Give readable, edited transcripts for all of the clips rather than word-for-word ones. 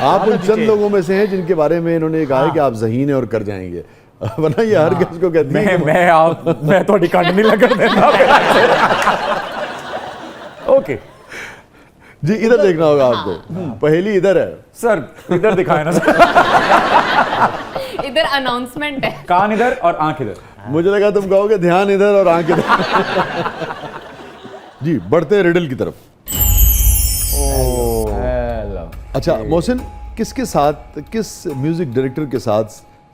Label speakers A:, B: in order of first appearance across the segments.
A: आप उन चंद लोगों में से हैं जिनके बारे में इन्होंने कहा है कि आप ज़हीन हैं और कर जाएंगे, वरना ये हर किसी को कहती है
B: मैं थोड़ी कंड नहीं लगा देता। ओके
A: जी, इधर देखना होगा आपको, पहेली इधर है
B: सर, इधर दिखाए ना सर।
C: इधर अनाउंसमेंट है।
B: कान इधर और आंख इधर।
A: मुझे लगा तुम कहोगे ध्यान इधर और आंख इधर। जी, बढ़ते हैं रिडल की तरफ। अच्छा मोहसिन, किसके साथ, किस म्यूजिक डायरेक्टर के साथ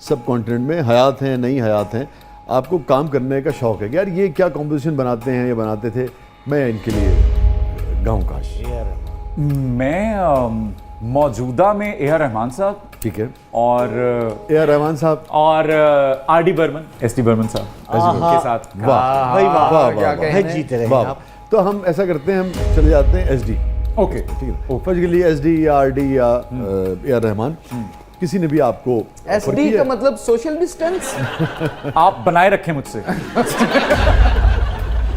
A: सब कॉन्टिनेंट में हयात हैं, नहीं हयात हैं, आपको काम करने का शौक है कि यार ये क्या कॉम्पोजिशन बनाते हैं या बनाते थे, मैं इनके लिए गाऊं काश?
B: मैं मौजूदा में ए आर रहमान साहब,
A: ठीक है,
B: और
A: ए आर रहमान साहब
B: और R D Burman, S T Burman साहब के साथ।
A: वाह
D: भाई वाह,
A: वाह
D: क्या
A: वाह
D: कहें, जीत रहे हैं
A: वाह।
D: आप।
A: तो हम ऐसा करते हैं, हम चले जाते हैं एस डी,
B: ओके
A: ठीक है, फर्स्ट के लिए एस डी या आर डी या ए आर रहमान, किसी ने भी आपको
D: एसडी का मतलब सोशल डिस्टेंस।
B: आप बनाए रखें मुझसे।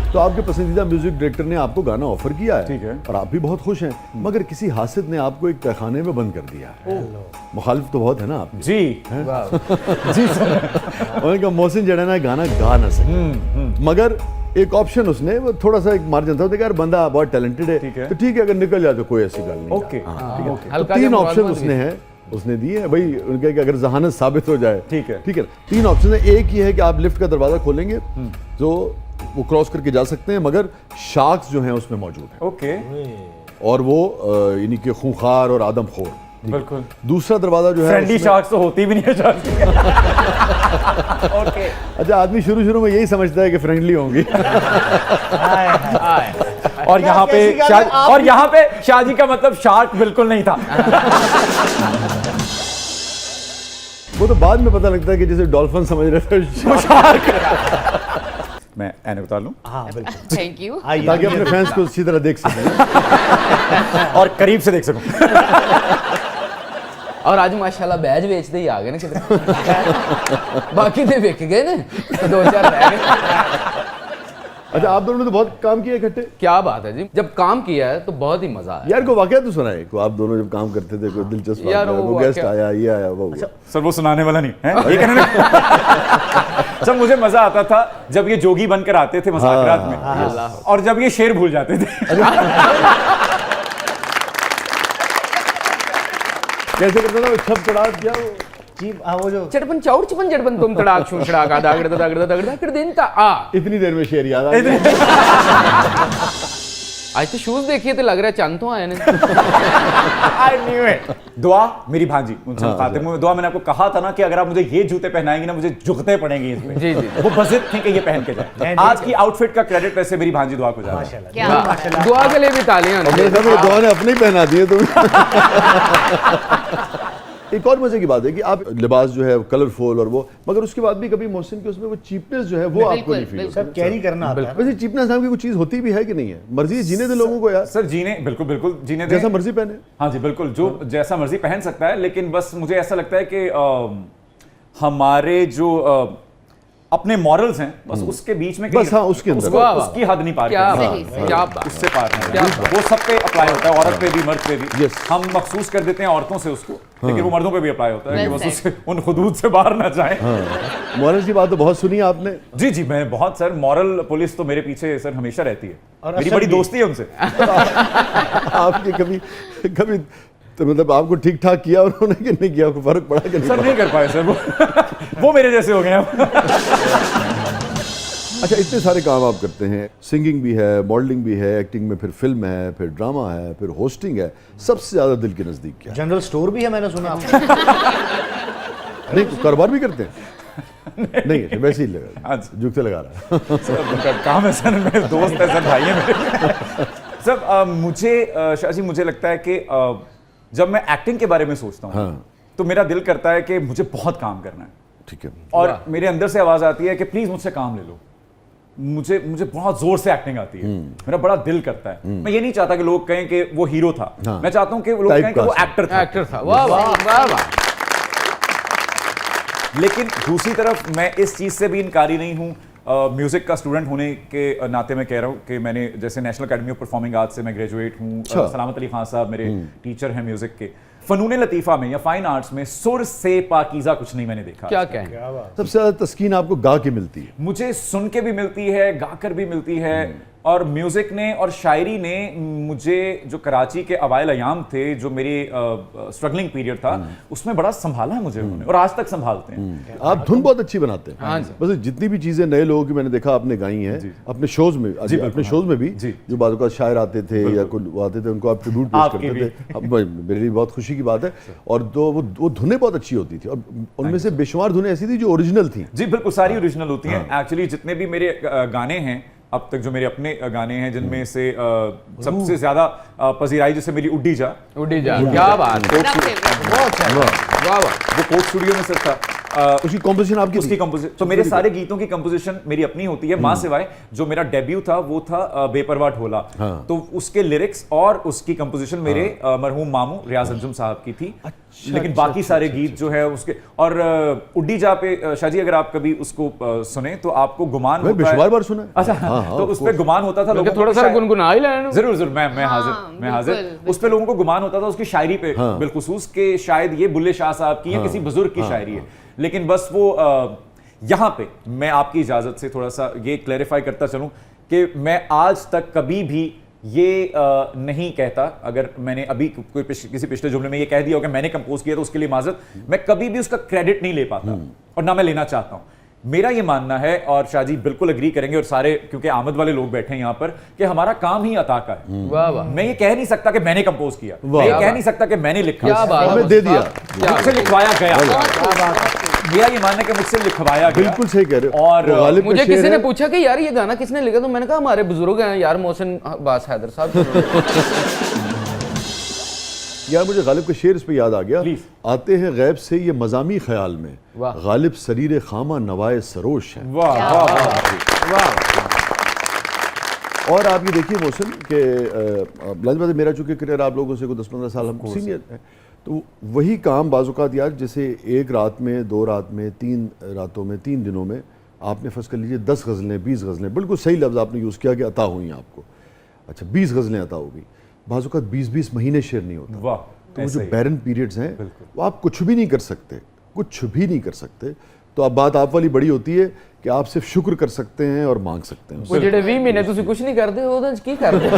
A: तो आपके पसंदीदा म्यूजिक डायरेक्टर ने आपको गाना ऑफर किया है,
B: ठीक है,
A: और आप भी बहुत खुश हैं, मगर किसी हासिद ने आपको एक तहखाने में बंद कर दिया है। मुखालिफ तो बहुत है ना आप
B: जी जी सर।
A: उन्होंने कहा मोहसिन जड़ा ना गाना गा ना सके, मगर एक ऑप्शन उसने, वो थोड़ा सा एक मार्जिन था, उसने कहा यार बंदा बहुत टैलेंटेड है, तो ठीक है अगर निकल जाए तो कोई ऐसी गल नहीं।
B: ओके,
A: तो 3 ऑप्शन उसने दिए हैं भाई, उनके कि अगर जहानत साबित हो जाए, ठीक है 3 ऑप्शन है। एक ही है कि आप लिफ्ट का दरवाजा खोलेंगे तो वो क्रॉस करके जा सकते हैं, मगर शार्क्स जो हैं उसमें मौजूद है,
B: ओके,
A: और वो यानी कि खूंखार और आदमखोर।
B: बिल्कुल।
A: दूसरा दरवाजा जो है
B: फ्रेंडली शार्क्स तो होती भी नहीं है शार्क्स। ओके।
A: अच्छा, आदमी शुरू में यही समझता है कि फ्रेंडली होंगी।
B: और यहाँ पे शाजी का मतलब शार्क बिल्कुल नहीं था।
A: वो तो बाद में पता लगता है कि जैसे डॉल्फिन समझ रहे थे शार्क।
B: मैं एने बता लूं,
D: हाँ बिल्कुल,
C: थैंक यू,
A: ताकि अपने फैंस को अच्छी तरह देख सकें
B: और करीब से देख सकूं।
D: और आज माशाल्लाह बैज बेचते ही आ गए ना किधर। बाकी तो बिक गए ना, 2-4 रह गए।
A: अच्छा, आप दोनों ने तो बहुत काम किया इकट्ठे।
D: क्या बात है जी, जब काम किया है तो बहुत ही मजा आया।
A: यार को वाकया तो सुनाए, को आप दोनों जब काम करते थे, कोई दिलचस्प
D: यार
A: वाकया, वो गेस्ट आया, ये आया, वो हुआ।
B: सर वो सुनाने वाला नहीं है, ये कहने सर मुझे मजा आता था जब ये जोगी बनकर आते थे मज़ाकरात में, और जब ये शेर भूल जाते थे।
A: कैसे करता था वो, छप चढ़ात क्या वो
E: जी, वो जो
D: चटपन चाउर चिपन चटपन तुम तड़ाक छू छड़ाक आ दागड़ दागड़ दिन ता आ।
A: इतनी देर में शेर याद आ गया।
D: आज तो शूज देखिए तो लग रहा है चंद तो आए ने।
B: दुआ मेरी भांजी उनसे मुखातिब में दुआ, मैंने आपको कहा था ना कि अगर आप मुझे ये जूते पहनाएंगे ना मुझे झुकते पड़ेंगे इसमें।
D: जी जी,
B: वो बज़िद थी कि ये पहन के जाए। आज की आउटफिट का क्रेडिट वैसे मेरी भांजी दुआ को जा रहा है।
C: क्या
D: दुआ के लिए भी तालियां।
A: दुआ ने अपने ही पहना दिए तुम। एक और मजे की बात है कि आप लिबास जो है कलरफुल और वो, मगर उसके बाद भी कभी मोहसिन के उसमें वो चीपनेस जो है वो आपको नहीं फील होता।
E: सब कैरी करना आता है।
A: वैसे चीपनेस नाम की कोई चीज होती भी है कि नहीं है? मर्जी जीने दे लोगों को यार,
B: सर जीने बिल्कुल बिल्कुल जीने
A: जैसा मर्जी पहने।
B: हाँ जी बिल्कुल, जो जैसा मर्जी पहन सकता है, लेकिन बस मुझे ऐसा लगता है कि हमारे जो अपने मॉरल्स हैं बस उसके बीच में
A: बस, हाँ, उसके अंदर
B: उसकी हद नहीं पार
D: क्या
B: करनी।
D: क्या बात,
B: उससे पार नहीं, वो सब पे अप्लाई होता है, औरत पे भी मर्द पे भी।
A: Yes.
B: हम मखसूस कर देते हैं औरतों से उसको, लेकिन वो मर्दों पे भी अप्लाई होता है कि बस उससे उन हुदूद से बाहर ना जाए।
A: मॉरल की बात तो बहुत सुनी आपने।
B: जी जी, मैं बहुत सर, मॉरल पुलिस तो मेरे पीछे सर हमेशा रहती है, मेरी बड़ी दोस्ती है उनसे।
A: आपने कभी तो मतलब आपको ठीक ठाक किया उन्होंने कि नहीं किया, आपको फर्क पड़ा कि नहीं?
B: सर नहीं कर पाए सर, वो मेरे जैसे हो गए अब।
A: अच्छा, इतने सारे काम आप करते हैं, सिंगिंग भी है, मॉडलिंग भी है, एक्टिंग में फिर फिल्म है, फिर ड्रामा है, फिर होस्टिंग है, सबसे ज्यादा दिल के नजदीक क्या है?
E: जनरल स्टोर भी है, मैंने सुना।
A: नहीं, कारोबार भी करते हैं? नहीं, वैसे ही लगा,
B: हाँ
A: जुगते लगा रहा है।
B: सर उनका काम है सर, मेरे दोस्त है सर, भाई है मेरे। सर मुझे शाह जी मुझे लगता है कि जब मैं एक्टिंग के बारे में सोचता हूँ तो मेरा दिल करता है कि मुझे बहुत काम करना है, ठीक है, और मेरे अंदर से आवाज आती है कि प्लीज मुझसे काम ले लो। मुझे बहुत जोर से एक्टिंग आती है, मेरा बड़ा दिल करता है। मैं ये नहीं चाहता कि लोग कहें कि वो हीरो था, मैं चाहता हूं कि लोग कहें कि वो एक्टर था।
D: वाह वाह वाह वाह।
B: लेकिन दूसरी तरफ मैं इस चीज से भी इनकारी नहीं हूं, म्यूजिक का स्टूडेंट होने के नाते मैं कह रहा हूं कि मैंने जैसे national academy of performing arts से मैं ग्रेजुएट हूं, सलामत अली खान साहब मेरे टीचर हैं म्यूजिक के। फनून लतीफ़ा में या फाइन आर्ट्स में सुर से पाकीज़ा कुछ नहीं मैंने देखा।
D: क्या कहें?
A: सबसे ज्यादा तस्कीन आपको गा के मिलती है?
B: मुझे सुन के भी मिलती है, गाकर भी मिलती है, और म्यूजिक ने और शायरी ने मुझे, जो कराची के अवाइल अयाम थे, जो मेरे स्ट्रगलिंग पीरियड था, उसमें बड़ा संभाला है मुझे उन्होंने, और आज तक संभालते हैं।
A: आप धुन बहुत अच्छी बनाते हैं।
D: हाँ जी।
A: बस जितनी भी चीजें नए लोगों की मैंने देखा आपने गाई हैं अपने शोज में, अपने शोज में भी, जो बाजू का शायर आते थे या कोई वो आते थे, उनको आप ट्रिब्यूट पेश
B: आपकी
A: करते थे। अब मेरे लिए बहुत खुशी की बात है। और तो वो धुनें बहुत अच्छी होती थी, और उनमें से बेशुमार धुनें ऐसी थी जो ओरिजिनल थी।
B: जी बिल्कुल, सारी ओरिजिनल होती हैं। एक्चुअली जितने भी मेरे गाने हैं अब तक, जो मेरे अपने गाने हैं, जिनमें से सबसे ज्यादा पजीराई जैसे मेरी उड्डी जा,
D: क्या बात है,
C: मेरा favorite।
D: बहुत अच्छा, वाह वाह।
B: वो कोक स्टूडियो में सर था।
A: उसकी कॉम्पोजिशन आपकी
B: उसकी कंपोजिशन, तो मेरे सारे गीतों की कंपोजिशन मेरी अपनी होती है, माँ सिवाय। जो मेरा डेब्यू था वो था बेपरवाह ढोला, तो उसके लिरिक्स और उसकी कंपोजिशन मेरे मरहूम मामू रियाज अंजुम साहब की थी। लेकिन बाकी सारे गीत जो है उसके, और उड्डी जा पे शाहजी अगर आप कभी उसको सुने तो आपको गुमान
A: मैं
B: होता है।
A: बेशुमार बार सुना है।
B: अच्छा, तो उस पे गुमान होता था लोगों को
D: थोड़ा
B: कि
D: सा
B: शायद-
D: गुनगुना ही लेना।
B: जरूर जरूर, मैं हाजिर।
C: बिल्कुल,
B: उस पे लोगों को गुमान होता था उसकी शायरी पे, बिलखुसूस के शायद ये बुल्ले शाह साहब की या किसी बुजुर्ग की शायरी है। लेकिन बस वो यहाँ पे मैं आपकी इजाजत से थोड़ा सा ये क्लैरिफाई करता चलूं कि मैं आज तक कभी भी ये नहीं कहता, अगर मैंने अभी कोई किसी पिछले जुमले में ये कह दिया हो कि मैंने कंपोज किया तो उसके लिए माजरत, मैं कभी भी उसका क्रेडिट नहीं ले पाता और ना मैं लेना चाहता हूं। मेरा ये मानना है, और शाहजी बिल्कुल एग्री करेंगे, और सारे क्योंकि आमद वाले लोग बैठे हैं यहाँ पर, कि हमारा काम ही अता का है।
D: वाह वाह,
B: मैं ये कह नहीं सकता कि मैंने कंपोज किया, मैं ये कह नहीं सकता कि मैंने लिखा,
D: क्या बात
A: हमें दे दिया।
B: मुझसे लिखवाया गया। मेरा ये मानना है कि मुझसे लिखवाया गया।
A: बिल्कुल सही कह रहे हो।
B: और
A: वो गालिब का
D: मुझे
A: शेर
D: किसी ने
A: है,
D: पूछा कि यार ये गाना किसने लिखा, तो मैंने कहा हमारे बुजुर्ग हैं यार, मोहसिन अब्बास हैदर साहब।
A: यार मुझे गालिब का शेर इस पे याद आ गया।
B: Please।
A: आते हैं गैब से ये मज़ामी ख्याल में,
D: वाह।
A: गालिब सरीर खामा नवाए सरोश है।
B: वाह वाह वाह।
A: और आप ये देखिए मोहसिन के लंच बात है, मेरा चूंकि करियर आप लोगों से 10-15 साल हम सीनियर हैं, तो वही काम बाज़-औक़ात यार, जैसे एक रात में, 2 रात में, 3 रातों में, 3 दिनों में आपने फर्ज कर लीजिए 10 गज़लें, 20 गज़लें, बिल्कुल सही लफ्ज़ आपने यूज़ किया कि अता हुई आपको। अच्छा, 20 गज़लें अता हो गई, बाज़-औक़ात 20-20 महीने शेर नहीं होता।
B: वाह,
A: तो वो
B: ऐसे
A: जो
B: ही।
A: बैरन पीरियड्स हैं, वो आप कुछ भी नहीं कर सकते, कुछ भी नहीं कर सकते। तो अब बात आप वाली बड़ी होती है कि आप सिर्फ शुक्र कर सकते हैं और मांग सकते हैं।
D: वो जेडे 20 महीने तुसी कुछ नहीं करते हो तो की करते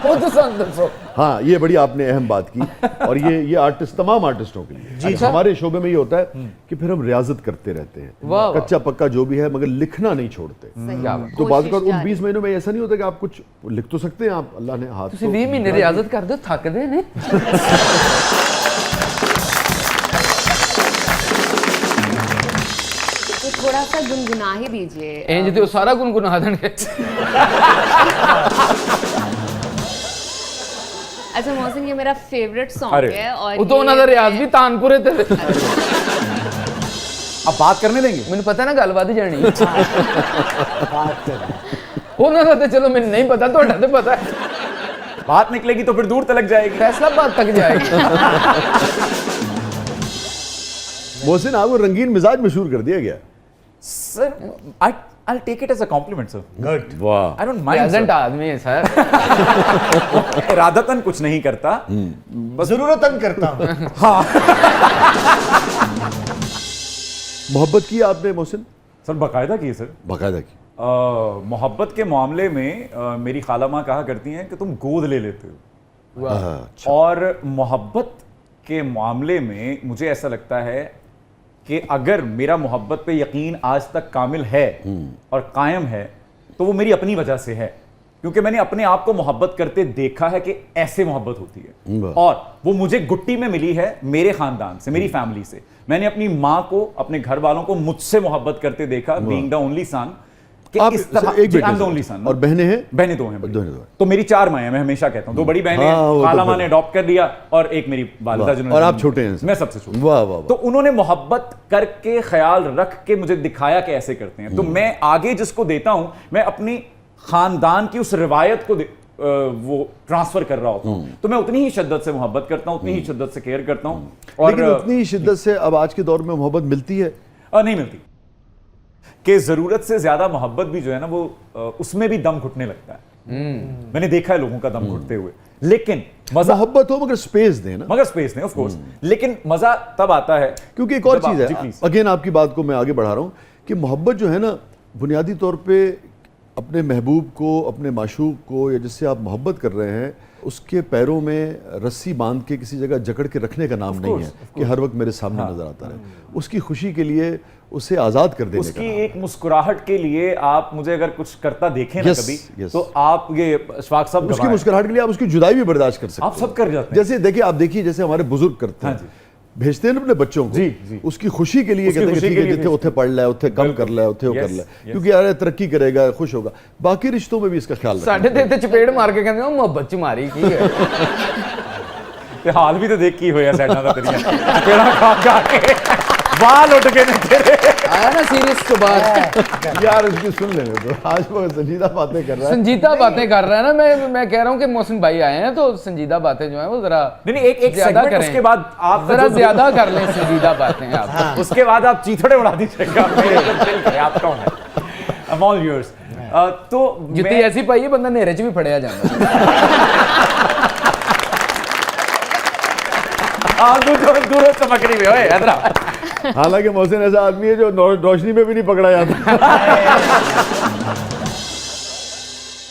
D: वो तो सन दसो।
A: हाँ, ये बड़ी आपने अहम बात की। और ये आर्टिस्ट, तमाम आर्टिस्टों के लिए,
D: अच्छा।
A: हमारे शोबे में ये होता है कि फिर हम रियाजत करते रहते हैं,
D: वाह, वाह।
A: कच्चा पक्का जो भी है, मगर लिखना नहीं छोड़ते।
D: क्या बात।
A: तो बात
C: कोशिश
A: उन
C: जारी।
A: 20 महीनों में ऐसा नहीं होता कि आप कुछ लिख तो सकते हैं, आप अल्लाह ने हाथ
D: तुसी 20 महीने रियाजत करदे हो, थकदे ने?
C: तो थोड़ा सा गुनगुना ही दीजिए।
D: इंज ते सारा गुनगुना देंगे।
C: अच्छा मोहसिन, ये मेरा फेवरेट सॉन्ग
B: अरे।
C: है, और
D: वो तो
C: ये
D: उन्होंने रियाज भी तानपुरे ते
B: अब बात करने देंगे?
D: मैंने पता ना गलबात ही जानी
E: बात कर
D: उन्होंने तो चलो मैंने नहीं पता, तो तो पता है,
B: बात निकलेगी तो फिर दूर तलक जाएगी।
D: फैसलाबाद तक जाएगी।
A: मोहसिन, आपको रंगीन मिजाज मशहूर कर दिया गया।
B: Sir, I'll take it as a compliment, sir.
E: Good.
A: वाह।
B: I don't mind,
D: present
B: sir.
D: आदमी है सर।
B: इरादतन कुछ नहीं करता।
E: जरूरतन करता हूँ।
A: मोहब्बत की आपने मोहसिन?
B: सर बाकायदा की सर।
A: बाकायदा की।
B: मोहब्बत के मामले में मेरी खाला माँ कहा करती हैं कि तुम गोद ले लेते हो,
A: अच्छा।
B: और मोहब्बत के मामले में मुझे ऐसा लगता है कि अगर मेरा मोहब्बत पे यकीन आज तक कामिल है और कायम है, तो वो मेरी अपनी वजह से है, क्योंकि मैंने अपने आप को मोहब्बत करते देखा है कि ऐसे मोहब्बत होती है।
A: वाह।
B: और वो मुझे गुट्टी में मिली है मेरे खानदान से, मेरी फैमिली से। मैंने अपनी माँ को, अपने घर वालों को मुझसे मोहब्बत करते देखा, बीइंग द ओनली सन, कि
A: आप
B: इस तरह
A: एक बेटे
B: I'm the
A: से।
B: only son,
A: और बहनें हैं?
B: बहनें 2 हैं बड़ी।
A: दोनों हैं।
B: तो मेरी 4 माएँ हैं, मैं हमेशा कहता हूँ। 2 बड़ी बहनें
A: हाँ, वो
B: हैं,
A: तो
B: खाला माँ
A: फिर-
B: ने अडॉप्ट कर लिया, और एक मेरी वालिदा
A: वाह।
B: जिन्होंने,
A: और आप छोटे हैं?
B: मैं सबसे छोटा।
A: वाह वाह वाह।
B: तो उन्होंने मोहब्बत करके, ख्याल रख के मुझे दिखाया कि ऐसे करते हैं। तो मैं आगे जिसको देता हूं, मैं अपनी खानदान की उस रिवायत को वो ट्रांसफर कर रहा होता हूं। तो मैं उतनी ही शिद्दत से मोहब्बत करता हूं, उतनी ही शिद्दत से केयर करता हूं। और
A: लेकिन उतनी ही शिद्दत से अब आज के दौर में मोहब्बत मिलती है?
B: नहीं मिलती, कि जरूरत से ज्यादा मोहब्बत भी जो है ना, वो उसमें भी दम घुटने लगता है। मैंने देखा है लोगों का दम घुटते हुए। लेकिन मजा
A: मोहब्बत हो मगर स्पेस दें ना,
B: मगर स्पेस नहीं ऑफ कोर्स, लेकिन मजा तब आता है
A: क्योंकि एक और
B: जब आप-
A: चीज़
B: जी,
A: है,
B: please।
A: अगेन आपकी बात को मैं आगे बढ़ा रहा हूँ कि मोहब्बत जो है ना बुनियादी तौर पे अपने महबूब को, अपने माशूक को, या जिससे आप मोहब्बत कर रहे हैं, उसके पैरों में रस्सी बांध के किसी जगह जकड़ के रखने का नाम नहीं है कि हर वक्त मेरे सामने नजर आता रहे। उसकी खुशी के लिए उसे आज़ाद कर देने का
B: उसकी
A: नाम है।
B: एक मुस्कुराहट के लिए आप मुझे अगर कुछ करता देखें ना
A: Yes,
B: कभी,
A: yes।
B: तो आप ये अशफाक साहब
A: उसकी
B: गवाह हैं।
A: मुस्कुराहट के लिए आप उसकी जुदाई भी बर्दाश्त कर सकते
B: आप सब कर जाते हैं।
A: जैसे देखिए, आप देखिए जैसे हमारे बुजुर्ग करते
B: हाँ
A: हैं,
B: जी।
A: भेजते हैं ना अपने बच्चों को,
B: जी, जी।
A: उसकी खुशी के लिए
B: उसकी
A: कहते हैं
B: खुशी
A: कि ठीक
B: के
A: है
B: लिए
A: जितने उत्थे पढ़ ले, उत्थे कम कर ले, उत्थे वो कर
B: Yes,
A: ले,
B: yes।
A: क्योंकि यार तरक्की करेगा, खुश होगा। बाकी रिश्तों में भी इसका ख्याल रखना।
D: ਸਾਡੇ ਤੇ ਇੱਥੇ ਚਪੇੜ ਮਾਰ ਕੇ ਕਹਿੰਦੇ ਉਹ ਮੁਹੱਬਤ ਚ ਮਾਰੀ ਕੀ ਹੈ
B: ਤੇ ਹਾਲ ਵੀ ਤਾਂ ਦੇਖ ਕੀ ਹੋਇਆ ਸਾਡਾ ਦਾ ਤੇਰੀਆਂ ਕਿਹੜਾ ਖਾ ਖਾ ਕੇ ਵਾਲ ਉੱਡ ਗਏ ਨੇ ਤੇਰੇ।
D: आया ना सीरीज के बाद
A: यार उसकी सुन लेने दो, आज वो संजीदा बातें कर रहा है।
D: संजीदा बातें कर रहा है ना, मैं कह रहा हूँ कि मोहसिन भाई आए हैं तो संजीदा बातें जो है वो जरा
B: नहीं, एक
D: ज्यादा
B: segment
D: करें।
B: उसके बाद आप
D: जरा ज्यादा कर लें संजीदा बातें आप।
B: उसके बाद आप चीथड़े उड़ा दीजिएगा। आप कौन है? I'm all yours। तो
D: जुत्ती
B: मैं
D: ऐसी पाई है बंदा नेरे च भी फड़िया जाता
B: दूर चमक रही है इधर।
A: हालांकि मोहसिन ऐसा आदमी है जो रोशनी में भी नहीं पकड़ा जाता।